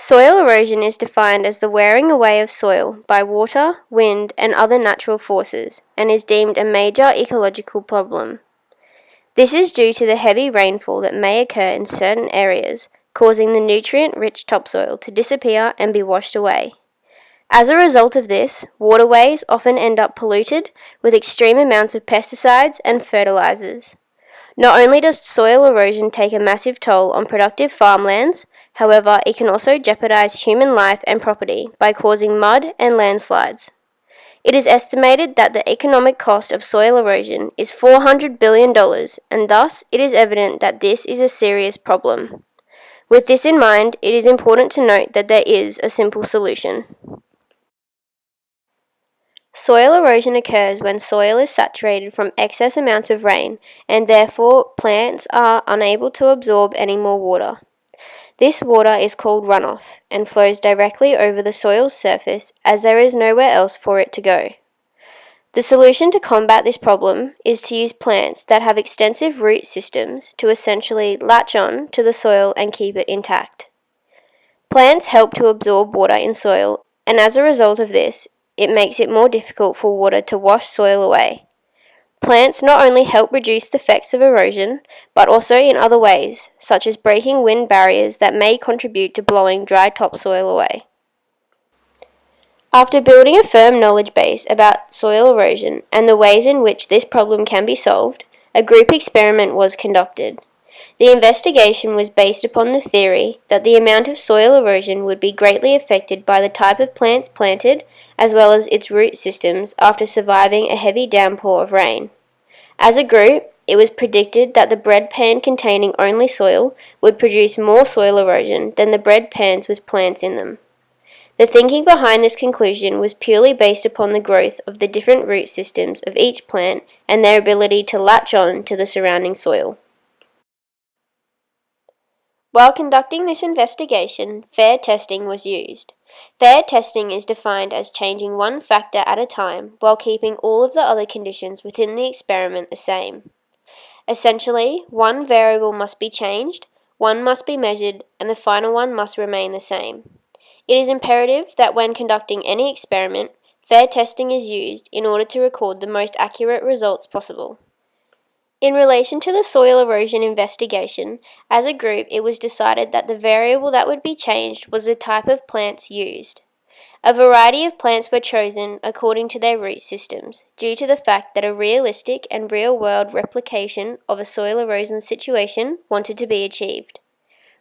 Soil erosion is defined as the wearing away of soil by water, wind, and other natural forces, and is deemed a major ecological problem. This is due to the heavy rainfall that may occur in certain areas, causing the nutrient-rich topsoil to disappear and be washed away. As a result of this, waterways often end up polluted with extreme amounts of pesticides and fertilizers. Not only does soil erosion take a massive toll on productive farmlands, however, it can also jeopardize human life and property by causing mud and landslides. It is estimated that the economic cost of soil erosion is $400 billion, and thus it is evident that this is a serious problem. With this in mind, it is important to note that there is a simple solution. Soil erosion occurs when soil is saturated from excess amounts of rain, and therefore plants are unable to absorb any more water. This water is called runoff and flows directly over the soil's surface as there is nowhere else for it to go. The solution to combat this problem is to use plants that have extensive root systems to essentially latch on to the soil and keep it intact. Plants help to absorb water in soil, and as a result of this, it makes it more difficult for water to wash soil away. Plants not only help reduce the effects of erosion, but also in other ways, such as breaking wind barriers that may contribute to blowing dry topsoil away. After building a firm knowledge base about soil erosion and the ways in which this problem can be solved, a group experiment was conducted. The investigation was based upon the theory that the amount of soil erosion would be greatly affected by the type of plants planted, as well as its root systems after surviving a heavy downpour of rain. As a group, it was predicted that the bread pan containing only soil would produce more soil erosion than the bread pans with plants in them. The thinking behind this conclusion was purely based upon the growth of the different root systems of each plant and their ability to latch on to the surrounding soil. While conducting this investigation, fair testing was used. Fair testing is defined as changing one factor at a time while keeping all of the other conditions within the experiment the same. Essentially, one variable must be changed, one must be measured, and the final one must remain the same. It is imperative that when conducting any experiment, fair testing is used in order to record the most accurate results possible. In relation to the soil erosion investigation, as a group it was decided that the variable that would be changed was the type of plants used. A variety of plants were chosen according to their root systems, due to the fact that a realistic and real-world replication of a soil erosion situation wanted to be achieved.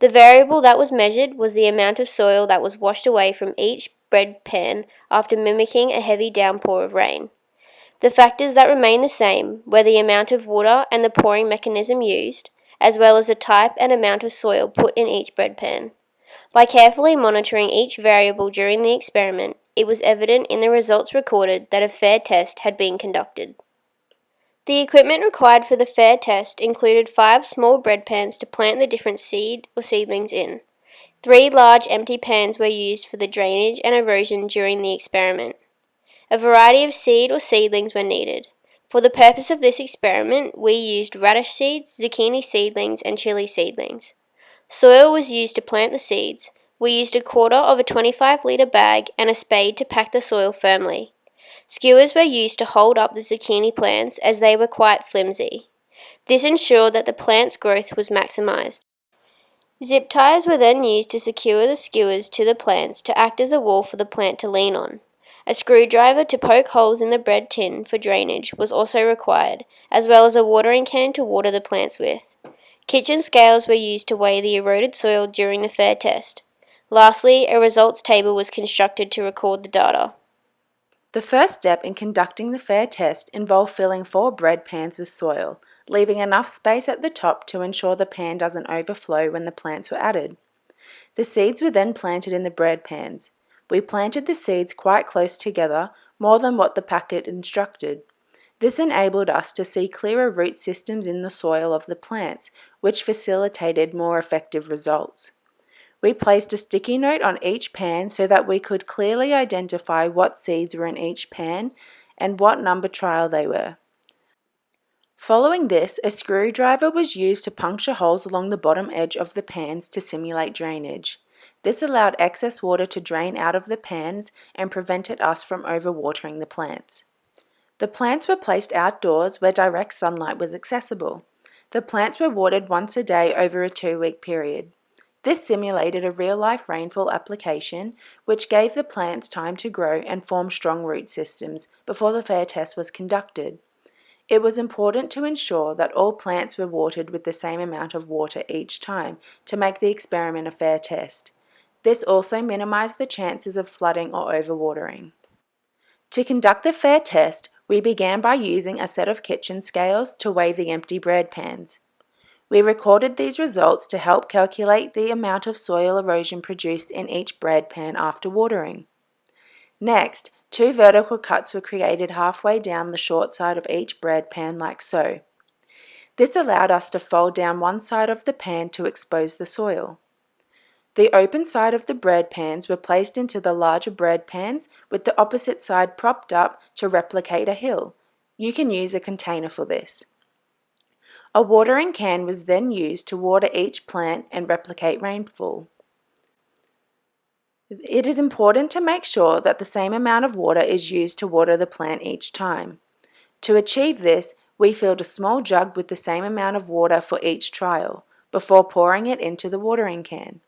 The variable that was measured was the amount of soil that was washed away from each bread pan after mimicking a heavy downpour of rain. The factors that remain the same were the amount of water and the pouring mechanism used, as well as the type and amount of soil put in each bread pan. By carefully monitoring each variable during the experiment, it was evident in the results recorded that a fair test had been conducted. The equipment required for the fair test included 5 small bread pans to plant the different seed or seedlings in. 3 large empty pans were used for the drainage and erosion during the experiment. A variety of seed or seedlings were needed. For the purpose of this experiment, we used radish seeds, zucchini seedlings, and chili seedlings. Soil was used to plant the seeds. We used a quarter of a 25-litre bag and a spade to pack the soil firmly. Skewers were used to hold up the zucchini plants as they were quite flimsy. This ensured that the plant's growth was maximised. Zip ties were then used to secure the skewers to the plants to act as a wall for the plant to lean on. A screwdriver to poke holes in the bread tin for drainage was also required, as well as a watering can to water the plants with. Kitchen scales were used to weigh the eroded soil during the fair test. Lastly, a results table was constructed to record the data. The first step in conducting the fair test involved filling 4 bread pans with soil, leaving enough space at the top to ensure the pan doesn't overflow when the plants were added. The seeds were then planted in the bread pans. We planted the seeds quite close together, more than what the packet instructed. This enabled us to see clearer root systems in the soil of the plants, which facilitated more effective results. We placed a sticky note on each pan so that we could clearly identify what seeds were in each pan and what number trial they were. Following this, a screwdriver was used to puncture holes along the bottom edge of the pans to simulate drainage. This allowed excess water to drain out of the pans and prevented us from overwatering the plants. The plants were placed outdoors where direct sunlight was accessible. The plants were watered once a day over a 2-week period. This simulated a real-life rainfall application, which gave the plants time to grow and form strong root systems before the fair test was conducted. It was important to ensure that all plants were watered with the same amount of water each time to make the experiment a fair test. This also minimized the chances of flooding or overwatering. To conduct the fair test, we began by using a set of kitchen scales to weigh the empty bread pans. We recorded these results to help calculate the amount of soil erosion produced in each bread pan after watering. Next, 2 vertical cuts were created halfway down the short side of each bread pan like so. This allowed us to fold down one side of the pan to expose the soil. The open side of the bread pans were placed into the larger bread pans with the opposite side propped up to replicate a hill. You can use a container for this. A watering can was then used to water each plant and replicate rainfall. It is important to make sure that the same amount of water is used to water the plant each time. To achieve this, we filled a small jug with the same amount of water for each trial, before pouring it into the watering can.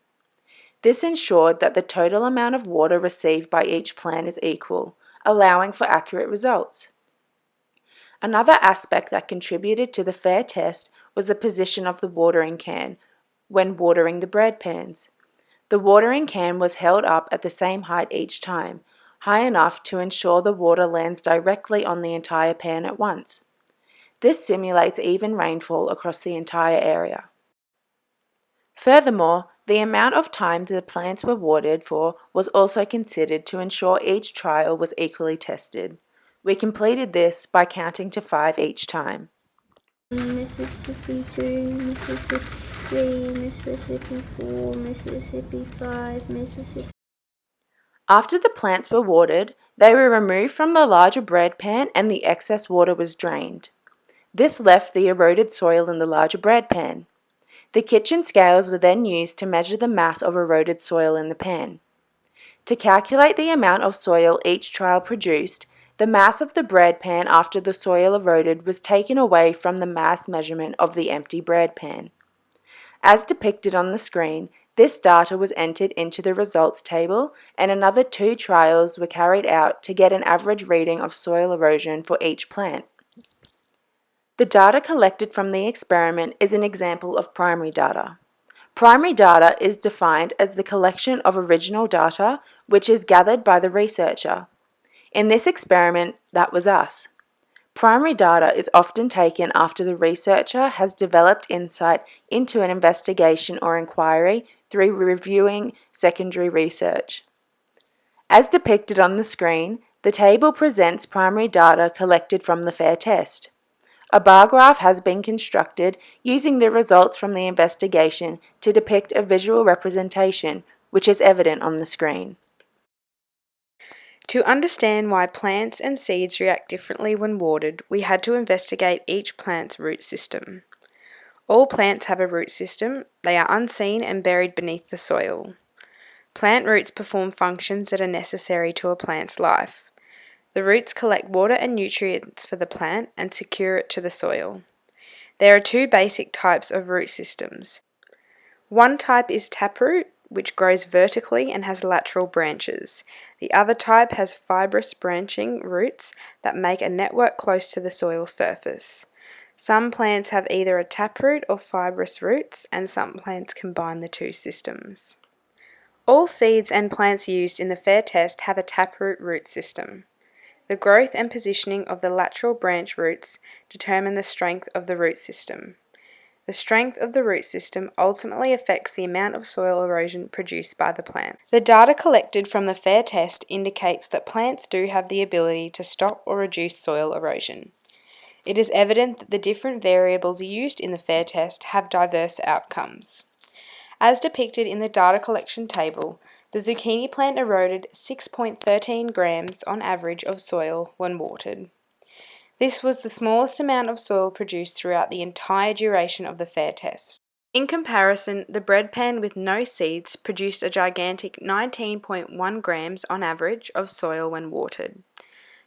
This ensured that the total amount of water received by each plant is equal, allowing for accurate results. Another aspect that contributed to the fair test was the position of the watering can when watering the bread pans. The watering can was held up at the same height each time, high enough to ensure the water lands directly on the entire pan at once. This simulates even rainfall across the entire area. Furthermore, the amount of time the plants were watered for was also considered to ensure each trial was equally tested. We completed this by counting to 5 each time. Mississippi 2, Mississippi 3, Mississippi 4, Mississippi 5, Mississippi. After the plants were watered, they were removed from the larger bread pan and the excess water was drained. This left the eroded soil in the larger bread pan. The kitchen scales were then used to measure the mass of eroded soil in the pan. To calculate the amount of soil each trial produced, the mass of the bread pan after the soil eroded was taken away from the mass measurement of the empty bread pan. As depicted on the screen, this data was entered into the results table and another 2 trials were carried out to get an average reading of soil erosion for each plant. The data collected from the experiment is an example of primary data. Primary data is defined as the collection of original data which is gathered by the researcher. In this experiment, that was us. Primary data is often taken after the researcher has developed insight into an investigation or inquiry through reviewing secondary research. As depicted on the screen, the table presents primary data collected from the FAIR test. A bar graph has been constructed using the results from the investigation to depict a visual representation, which is evident on the screen. To understand why plants and seeds react differently when watered, we had to investigate each plant's root system. All plants have a root system. They are unseen and buried beneath the soil. Plant roots perform functions that are necessary to a plant's life. The roots collect water and nutrients for the plant and secure it to the soil. There are 2 basic types of root systems. One type is taproot, which grows vertically and has lateral branches. The other type has fibrous branching roots that make a network close to the soil surface. Some plants have either a taproot or fibrous roots, and some plants combine the 2 systems. All seeds and plants used in the FAIR test have a taproot root system. The growth and positioning of the lateral branch roots determine the strength of the root system. The strength of the root system ultimately affects the amount of soil erosion produced by the plant. The data collected from the FAIR test indicates that plants do have the ability to stop or reduce soil erosion. It is evident that the different variables used in the FAIR test have diverse outcomes. As depicted in the data collection table, the zucchini plant eroded 6.13 grams on average of soil when watered. This was the smallest amount of soil produced throughout the entire duration of the FAIR test. In comparison, the bread pan with no seeds produced a gigantic 19.1 grams on average of soil when watered.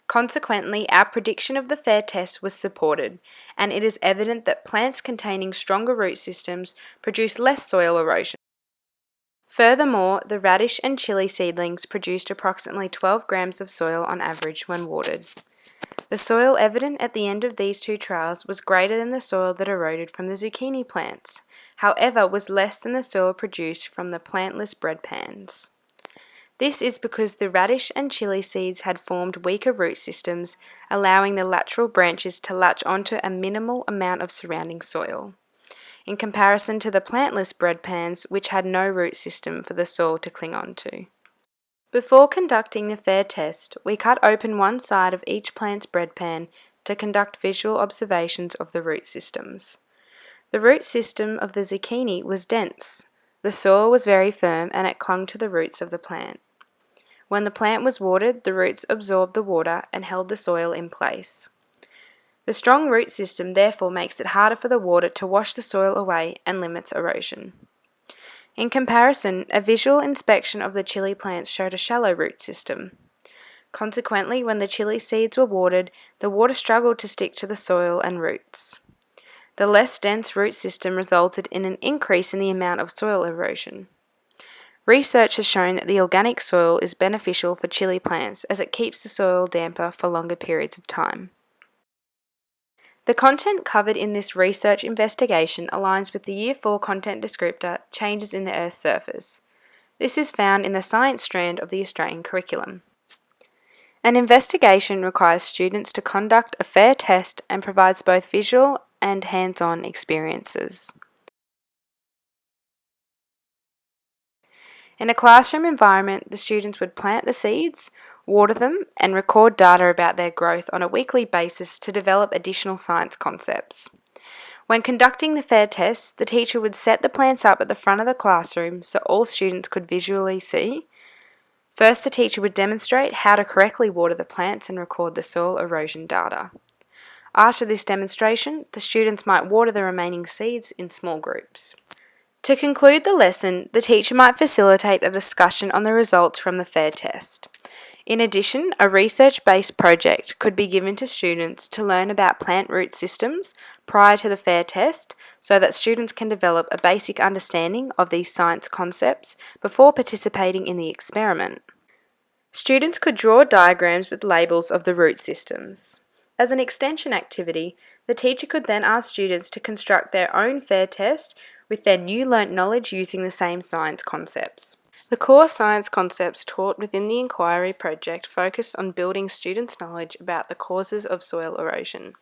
Consequently, our prediction of the FAIR test was supported, and it is evident that plants containing stronger root systems produce less soil erosion. Furthermore, the radish and chili seedlings produced approximately 12 grams of soil on average when watered. The soil evident at the end of these two trials was greater than the soil that eroded from the zucchini plants, however was less than the soil produced from the plantless bread pans. This is because the radish and chili seeds had formed weaker root systems, allowing the lateral branches to latch onto a minimal amount of surrounding soil, in comparison to the plantless bread pans which had no root system for the soil to cling onto. Before conducting the FAIR test, we cut open one side of each plant's bread pan to conduct visual observations of the root systems. The root system of the zucchini was dense. The soil was very firm and it clung to the roots of the plant. When the plant was watered, the roots absorbed the water and held the soil in place. The strong root system therefore makes it harder for the water to wash the soil away and limits erosion. In comparison, a visual inspection of the chili plants showed a shallow root system. Consequently, when the chili seeds were watered, the water struggled to stick to the soil and roots. The less dense root system resulted in an increase in the amount of soil erosion. Research has shown that the organic soil is beneficial for chili plants as it keeps the soil damper for longer periods of time. The content covered in this research investigation aligns with the Year 4 content descriptor, Changes in the Earth's Surface. This is found in the science strand of the Australian curriculum. An investigation requires students to conduct a FAIR test and provides both visual and hands-on experiences. In a classroom environment, the students would plant the seeds, water them, and record data about their growth on a weekly basis to develop additional science concepts. When conducting the FAIR test, the teacher would set the plants up at the front of the classroom so all students could visually see. First, the teacher would demonstrate how to correctly water the plants and record the soil erosion data. After this demonstration, the students might water the remaining seeds in small groups. To conclude the lesson, the teacher might facilitate a discussion on the results from the FAIR test. In addition, a research-based project could be given to students to learn about plant root systems prior to the FAIR test so that students can develop a basic understanding of these science concepts before participating in the experiment. Students could draw diagrams with labels of the root systems. As an extension activity, the teacher could then ask students to construct their own FAIR test with their new learnt knowledge using the same science concepts. The core science concepts taught within the inquiry project focus on building students' knowledge about the causes of soil erosion.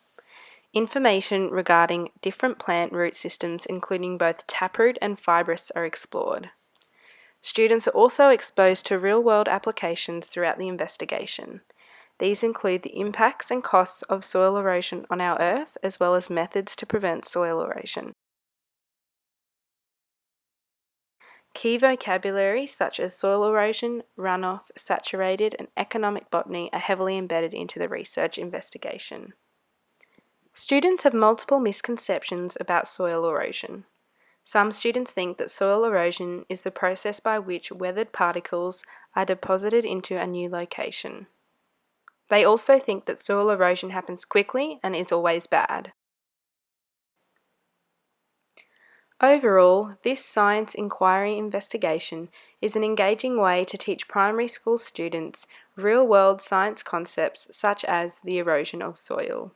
Information regarding different plant root systems, including both taproot and fibrous, are explored. Students are also exposed to real-world applications throughout the investigation. These include the impacts and costs of soil erosion on our Earth, as well as methods to prevent soil erosion. Key vocabulary such as soil erosion, runoff, saturated, and economic botany are heavily embedded into the research investigation. Students have multiple misconceptions about soil erosion. Some students think that soil erosion is the process by which weathered particles are deposited into a new location. They also think that soil erosion happens quickly and is always bad. Overall, this science inquiry investigation is an engaging way to teach primary school students real-world science concepts such as the erosion of soil.